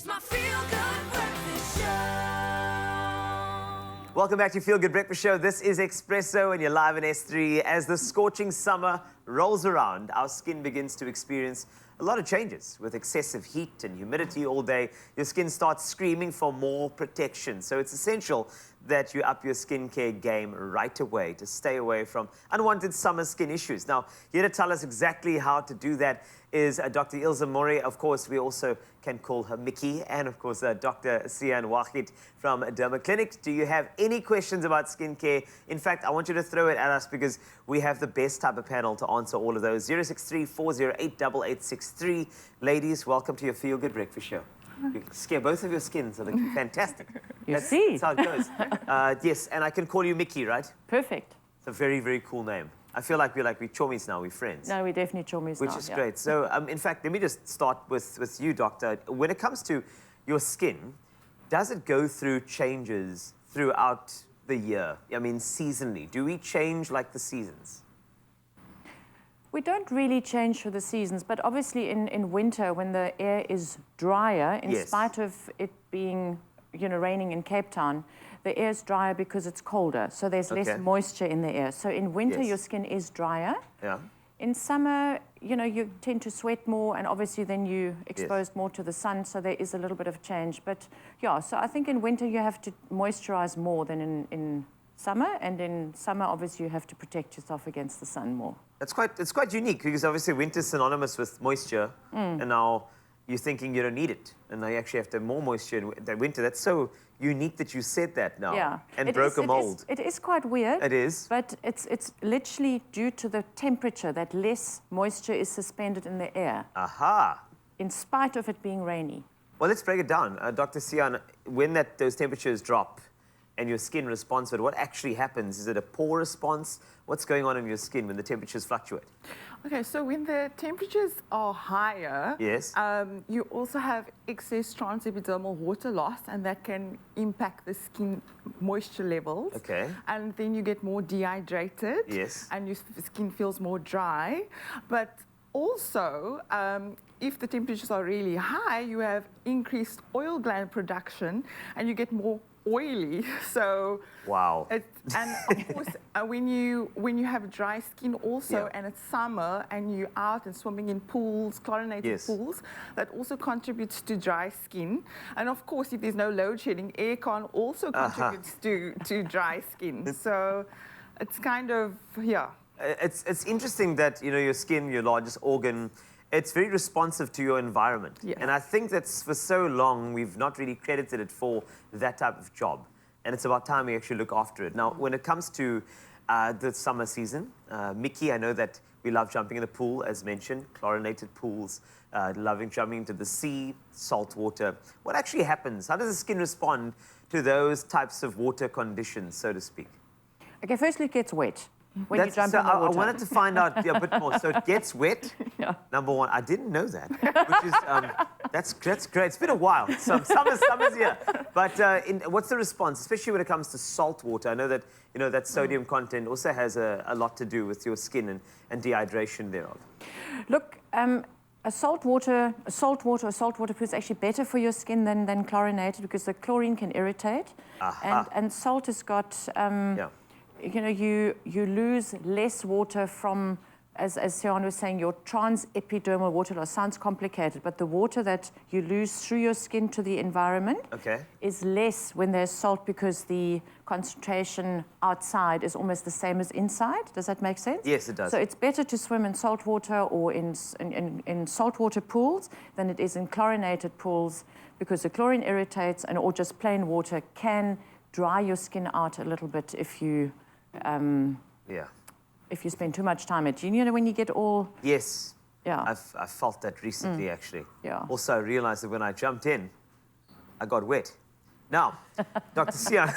It's my feel-good breakfast show. Welcome back to Feel Good Breakfast Show. This is Expresso and you're live in S3. As the scorching summer rolls around, our skin begins to experience a lot of changes. With excessive heat and humidity all day, your skin starts screaming for more protection. So it's essential that you up your skincare game right away to stay away from unwanted summer skin issues. Now, here to tell us exactly how to do that is Dr. Ilse Mori. Of course, we also can call her Mickey, and of course, Dr. Sian Wahid from Derma Clinic. Do you have any questions about skincare? In fact, I want you to throw it at us because we have the best type of panel to answer all of those. 063-408-8863. Ladies, welcome to your Feel Good Breakfast Show. You scare both of your skins. They look fantastic. That's how it goes. Yes, and I can call you Mickey, right? Perfect. It's a very, very cool name. I feel like we're chummies now, we're friends. No, we're definitely chummies now. Which is great. So, in fact, let me just start with you, Doctor. When it comes to your skin, does it go through changes throughout the year? I mean, seasonally. Do we change like the seasons? We don't really change for the seasons, but obviously in winter, when the air is drier, in spite of it being, raining in Cape Town, the air is drier because it's colder, so there's less moisture in the air. So in winter, your skin is drier. Yeah. In summer, you tend to sweat more, and obviously then you exposed more to the sun, so there is a little bit of change. But yeah, so I think in winter you have to moisturize more than in summer, and in summer, obviously, you have to protect yourself against the sun more. It's quite unique because obviously winter's synonymous with moisture, and now you're thinking you don't need it, and now you actually have to have more moisture in the winter. That's so unique that you said that now, and broke a mold. It is quite weird. It is. But it's literally due to the temperature that less moisture is suspended in the air. Aha. In spite of it being rainy. Well, let's break it down. Dr. Sian, when those temperatures drop, and your skin responds to it, what actually happens? Is it a poor response? What's going on in your skin when the temperatures fluctuate? Okay, so when the temperatures are higher, you also have excess transepidermal water loss, and that can impact the skin moisture levels. Okay. And then you get more dehydrated. Yes. And your skin feels more dry. But also, if the temperatures are really high, you have increased oil gland production, and you get more oily. So wow. And of course, when you have dry skin also, and it's summer, and you're out and swimming in pools, chlorinated pools, that also contributes to dry skin. And of course, if there's no load shedding, aircon also contributes to dry skin. So it's kind of It's interesting that your skin, your largest organ, it's very responsive to your environment. Yes. And I think that's for so long, we've not really credited it for that type of job. And it's about time we actually look after it. Now, when it comes to the summer season, Mickey, I know that we love jumping in the pool, as mentioned, chlorinated pools, loving jumping into the sea, salt water. What actually happens? How does the skin respond to those types of water conditions, so to speak? Okay, firstly, it gets wet. When you jump in the water. I wanted to find out a bit more. So it gets wet. Number one, I didn't know that. Which is that's great. It's been a while. Summer's here. But what's the response, especially when it comes to salt water? I know that that sodium content also has a lot to do with your skin and dehydration thereof. Look, salt water pool is actually better for your skin than chlorinated because the chlorine can irritate, and salt has got. You lose less water from, as Sian was saying, your transepidermal water loss. Sounds complicated, but the water that you lose through your skin to the environment is less when there's salt because the concentration outside is almost the same as inside. Does that make sense? Yes, it does. So it's better to swim in salt water or in saltwater pools than it is in chlorinated pools because the chlorine irritates, or just plain water can dry your skin out a little bit if you if you spend too much time at it. When you get all... Yes. Yeah. I've felt that recently, actually. Yeah. Also, I realized that when I jumped in, I got wet. Now, Dr. Sian,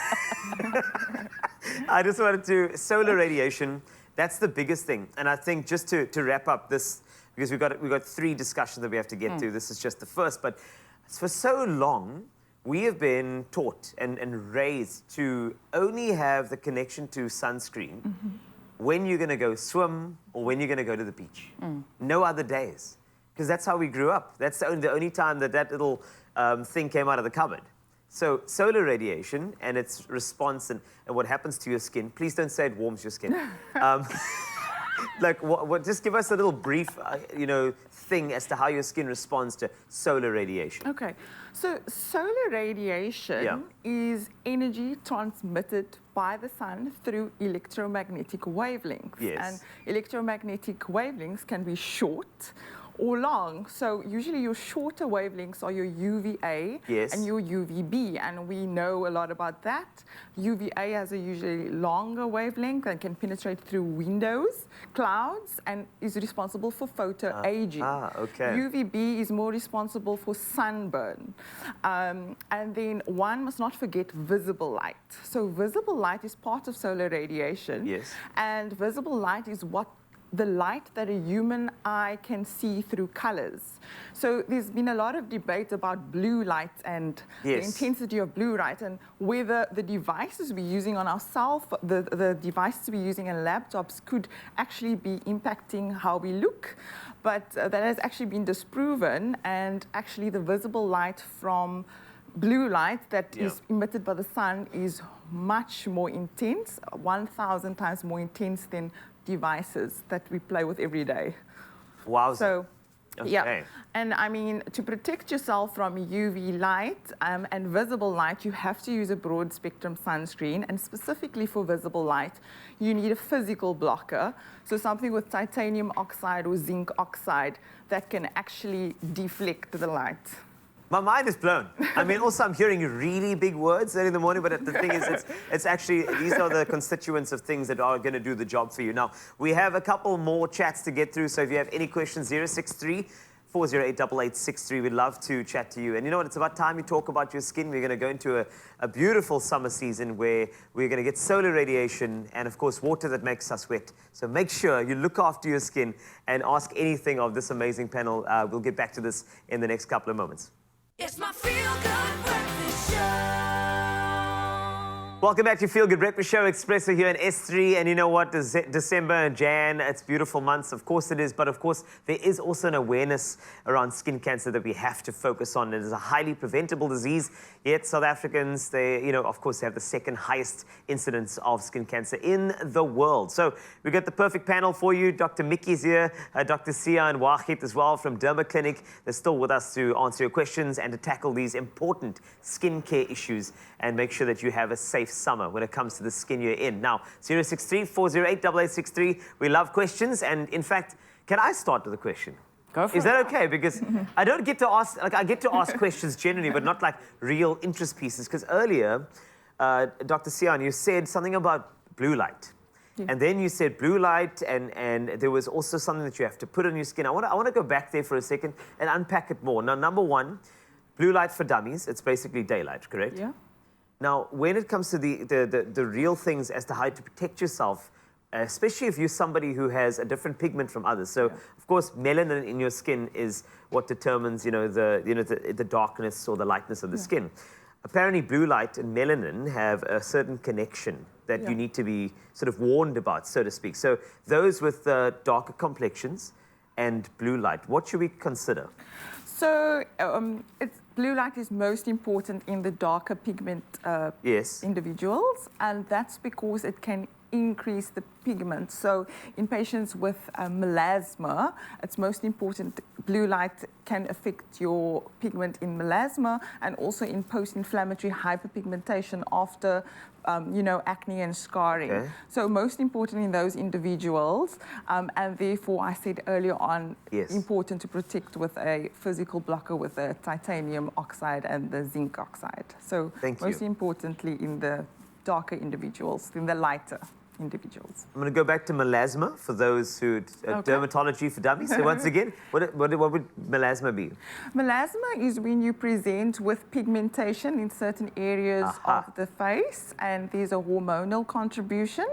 I just wanted to... Solar radiation, that's the biggest thing. And I think just to wrap up this, because we've got 3 discussions that we have to get to. This is just the first. But for so long, we have been taught and raised to only have the connection to sunscreen when you're going to go swim or when you're going to go to the beach. No other days. Because that's how we grew up. That's the only time that little thing came out of the cupboard. So solar radiation and its response and what happens to your skin. Please don't say it warms your skin. Like, just give us a little brief, thing as to how your skin responds to solar radiation. Okay, so solar radiation is energy transmitted by the sun through electromagnetic wavelengths. Yes. And electromagnetic wavelengths can be short or long. So usually your shorter wavelengths are your UVA and your UVB, and we know a lot about that. UVA has a usually longer wavelength and can penetrate through windows, clouds, and is responsible for photoaging. UVB is more responsible for sunburn. And then one must not forget visible light. So visible light is part of solar radiation. Yes. And visible light is the light that a human eye can see through colors. So there's been a lot of debate about blue light and the intensity of blue light, and whether the devices we're using on our the devices we're using in laptops could actually be impacting how we look. But that has actually been disproven, and actually the visible light from blue light that is emitted by the sun is much more intense, 1,000 times more intense than devices that we play with every day. Wow. So, and I mean, to protect yourself from UV light and visible light, you have to use a broad spectrum sunscreen, and specifically for visible light, you need a physical blocker. So something with titanium oxide or zinc oxide that can actually deflect the light. My mind is blown. I mean, also, I'm hearing really big words early in the morning, but the thing is, it's actually, these are the constituents of things that are going to do the job for you. Now, we have a couple more chats to get through, so if you have any questions, 063-408-8863. We'd love to chat to you. And you know what? It's about time you talk about your skin. We're going to go into a beautiful summer season where we're going to get solar radiation and, of course, water that makes us wet. So make sure you look after your skin and ask anything of this amazing panel. We'll get back to this in the next couple of moments. It's my feel-good breakfast show. Welcome back to Feel Good Breakfast Show, Expresso here in S3. And you know what? December and Jan, it's beautiful months. Of course it is. But of course, there is also an awareness around skin cancer that we have to focus on. It is a highly preventable disease. Yet South Africans, of course, have the second highest incidence of skin cancer in the world. So we got the perfect panel for you. Dr. Mickey's here, Dr. Sia and Wahid as well from Derma Clinic. They're still with us to answer your questions and to tackle these important skincare issues and make sure that you have a safe summer when it comes to the skin you're in. Now, 063-408-8863. We love questions. And in fact, can I start with a question? Go for it. Is that okay? Because I don't get to ask, I get to ask questions generally, but not like real interest pieces. Because earlier, Dr. Sian, you said something about blue light. Yeah. And then you said blue light, and there was also something that you have to put on your skin. I want to go back there for a second and unpack it more. Now, number one, blue light for dummies, it's basically daylight, correct? Yeah. Now, when it comes to the real things as to how to protect yourself, especially if you're somebody who has a different pigment from others. So, of course, melanin in your skin is what determines, the darkness or the lightness of the skin. Apparently, blue light and melanin have a certain connection that you need to be sort of warned about, so to speak. So, those with darker complexions and blue light, what should we consider? So, blue light is most important in the darker pigment individuals, and that's because it can increase the pigment. So in patients with melasma, it's most important. Blue light can affect your pigment in melasma and also in post-inflammatory hyperpigmentation after acne and scarring. Okay. So most important in those individuals, and therefore I said earlier on, important to protect with a physical blocker with the titanium oxide and the zinc oxide. So most importantly in the darker individuals, in the lighter individuals. I'm going to go back to melasma for those who dermatology for dummies. So once again, what would melasma be? Melasma is when you present with pigmentation in certain areas of the face, and there's a hormonal contribution,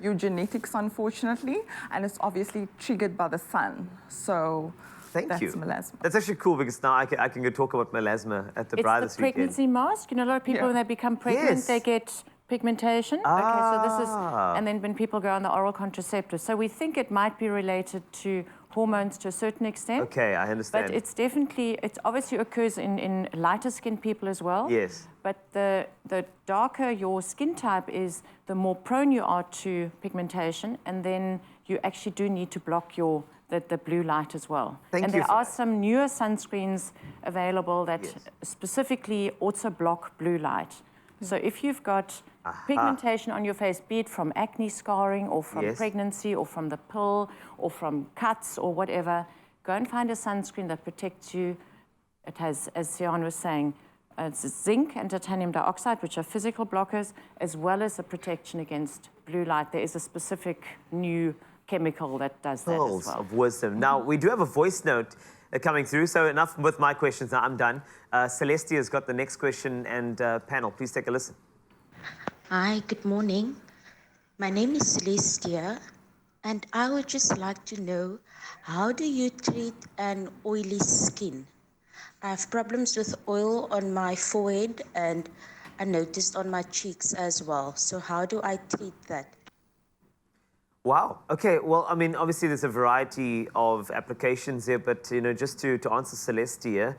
your genetics unfortunately, and it's obviously triggered by the sun. So that's melasma. That's actually cool because now I can go talk about melasma at the bridal It's the pregnancy mask. A lot of people when they become pregnant, they get pigmentation. Okay, so this is, and then when people go on the oral contraceptive. So we think it might be related to hormones to a certain extent. Okay, I understand. But it's definitely, it obviously occurs in lighter skinned people as well. Yes. But the darker your skin type is, the more prone you are to pigmentation, and then you actually do need to block the blue light as well. And there are some newer sunscreens available that Yes. specifically also block blue light. So if you've got pigmentation on your face, be it from acne scarring or from pregnancy or from the pill or from cuts or whatever, go and find a sunscreen that protects you. It has, as Sian was saying, it's zinc and titanium dioxide, which are physical blockers, as well as a protection against blue light. There is a specific new chemical that does that as well. Of wisdom. Now, we do have a voice note coming through, so enough with my questions. Now I'm done. Celestia's got the next question, and panel, please take a listen. Hi, good morning. My name is Celestia, and I would just like to know, how do you treat an oily skin? I have problems with oil on my forehead, and I noticed on my cheeks as well. So how do I treat that? Wow. Okay. Well, I mean, obviously there's a variety of applications here, but just to answer Celestia,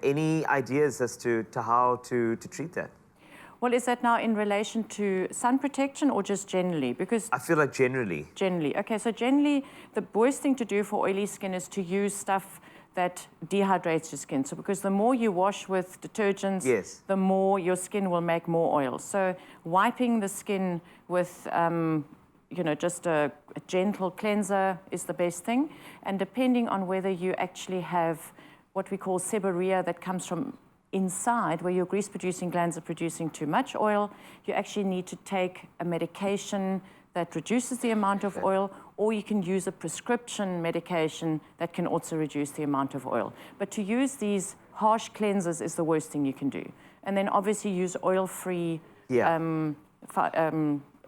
any ideas as to how to treat that? Well, is that now in relation to sun protection or just generally? Because I feel like generally. Generally. Okay, so generally, the worst thing to do for oily skin is to use stuff that dehydrates your skin. So because the more you wash with detergents, the more your skin will make more oil. So wiping the skin with just a gentle cleanser is the best thing. And depending on whether you actually have what we call seborrhea that comes from inside, where your grease-producing glands are producing too much oil, you actually need to take a medication that reduces the amount of oil, or you can use a prescription medication that can also reduce the amount of oil. But to use these harsh cleansers is the worst thing you can do. And then obviously use oil-free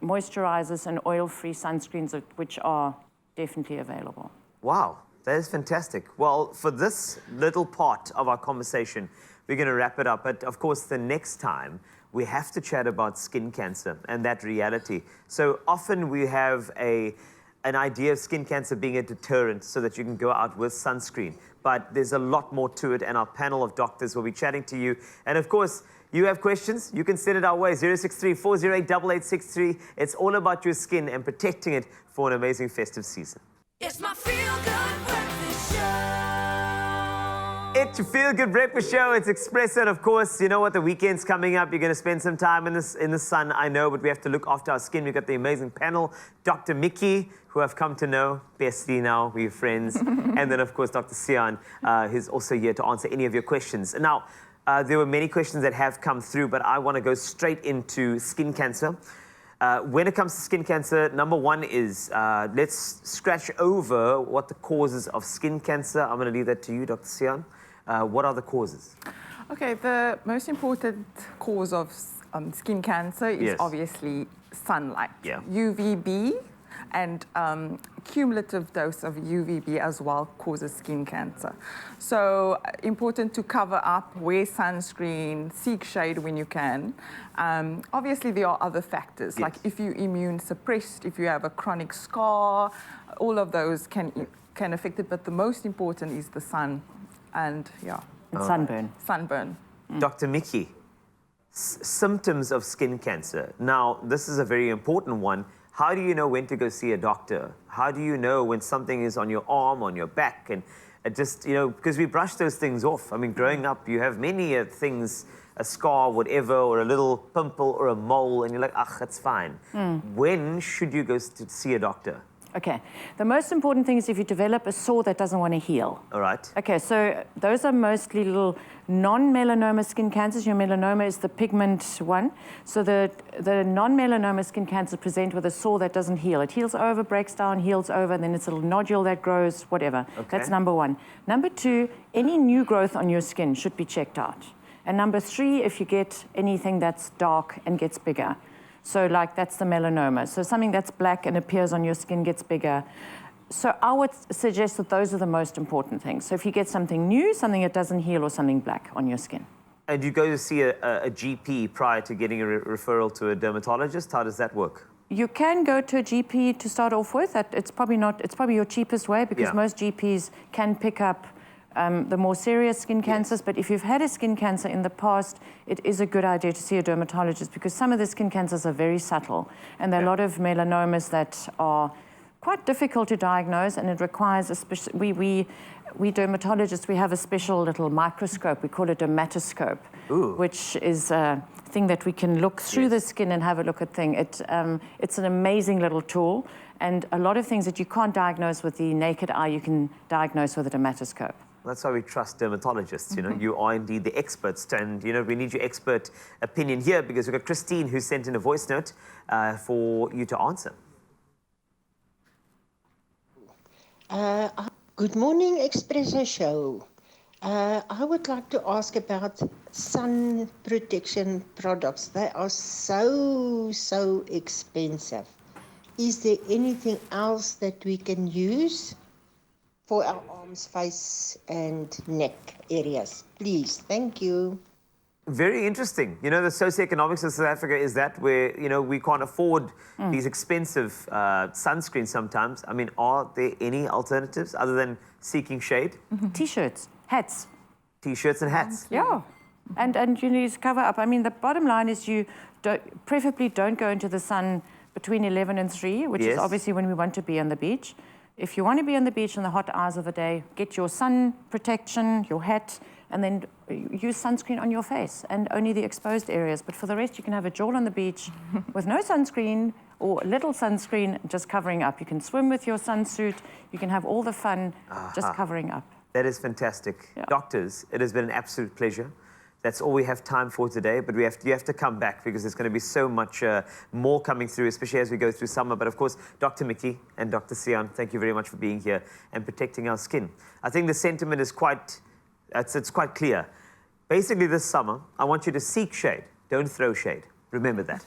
moisturizers and oil-free sunscreens, which are definitely available. Wow, that is fantastic. Well, for this little part of our conversation, we're going to wrap it up. But of course, the next time, we have to chat about skin cancer and that reality. So often we have an idea of skin cancer being a deterrent so that you can go out with sunscreen. But there's a lot more to it, and our panel of doctors will be chatting to you. And of course, you have questions, you can send it our way, 063-408-8863. It's all about your skin and protecting it for an amazing festive season. It's my feel-good breakfast show. It's your feel-good breakfast show. It's Expresso, and of course, you know what? The weekend's coming up. You're going to spend some time in the sun, I know, but we have to look after our skin. We've got the amazing panel, Dr. Mickey, who I've come to know, bestie now, we're friends, and then, of course, Dr. Sian, who's also here to answer any of your questions. Now, there were many questions that have come through, but I want to go straight into skin cancer. When it comes to skin cancer, number one is, let's scratch over what the causes of skin cancer. I'm going to leave that to you, Dr. Sian. What are the causes? Okay, the most important cause of skin cancer is obviously sunlight. UVB and cumulative dose of UVB as well causes skin cancer. So important to cover up, wear sunscreen, seek shade when you can. Obviously, there are other factors, like if you're immune suppressed, if you have a chronic scar, all of those can affect it, but the most important is the sun and sunburn. Sunburn. Dr. Mickey, symptoms of skin cancer. Now, this is a very important one. How do you know when to go see a doctor? How do you know when something is on your arm, on your back? And it just, because we brush those things off. I mean, growing up, you have many things, a scar, whatever, or a little pimple or a mole, and you're like, it's fine. When should you go to see a doctor? Okay, the most important thing is if you develop a sore that doesn't want to heal. All right. Okay, so those are mostly little non-melanoma skin cancers. Your melanoma is the pigment one. So the non-melanoma skin cancers present with a sore that doesn't heal. It heals over, breaks down, heals over, and then it's a little nodule that grows, whatever. Okay. That's number one. Number two, any new growth on your skin should be checked out. And number three, if you get anything that's dark and gets bigger. So that's the melanoma. So something that's black and appears on your skin gets bigger. So I would suggest that those are the most important things. So if you get something new, something that doesn't heal, or something black on your skin. And you go to see a GP prior to getting a referral to a dermatologist? How does that work? You can go to a GP to start off with. It's probably your cheapest way because most GPs can pick up the more serious skin cancers. But if you've had a skin cancer in the past, it is a good idea to see a dermatologist because some of the skin cancers are very subtle. And there are a lot of melanomas that are quite difficult to diagnose, and it requires a special, we dermatologists, we have a special little microscope. We call it a dermatoscope, which is a thing that we can look through the skin and have a look at things. It's an amazing little tool, and a lot of things that you can't diagnose with the naked eye, you can diagnose with a dermatoscope. That's why we trust dermatologists. You know, you are indeed the experts, and you know we need your expert opinion here because we've got Christine who sent in a voice note for you to answer. Good morning, Expresso show. I would like to ask about sun protection products. They are so expensive. Is there anything else that we can use for our arms, face, and neck areas? Please, thank you. Very interesting. You know, the socioeconomics of South Africa is that where, you know, we can't afford these expensive sunscreens sometimes. I mean, are there any alternatives other than seeking shade? T-shirts, hats. T-shirts and hats. Yeah. And you need to cover up. I mean, the bottom line is preferably don't go into the sun between 11 and 3, which is obviously when we want to be on the beach. If you want to be on the beach in the hot hours of the day, get your sun protection, your hat, and then use sunscreen on your face and only the exposed areas. But for the rest, you can have a jawl on the beach with no sunscreen or a little sunscreen just covering up. You can swim with your sunsuit. You can have all the fun just covering up. That is fantastic. Yeah. Doctors, it has been an absolute pleasure. That's all we have time for today, but you have to come back because there's going to be so much more coming through, especially as we go through summer. But of course, Dr. Mickey and Dr. Sian, thank you very much for being here and protecting our skin. I think the sentiment is quite clear. Basically, this summer, I want you to seek shade. Don't throw shade. Remember that.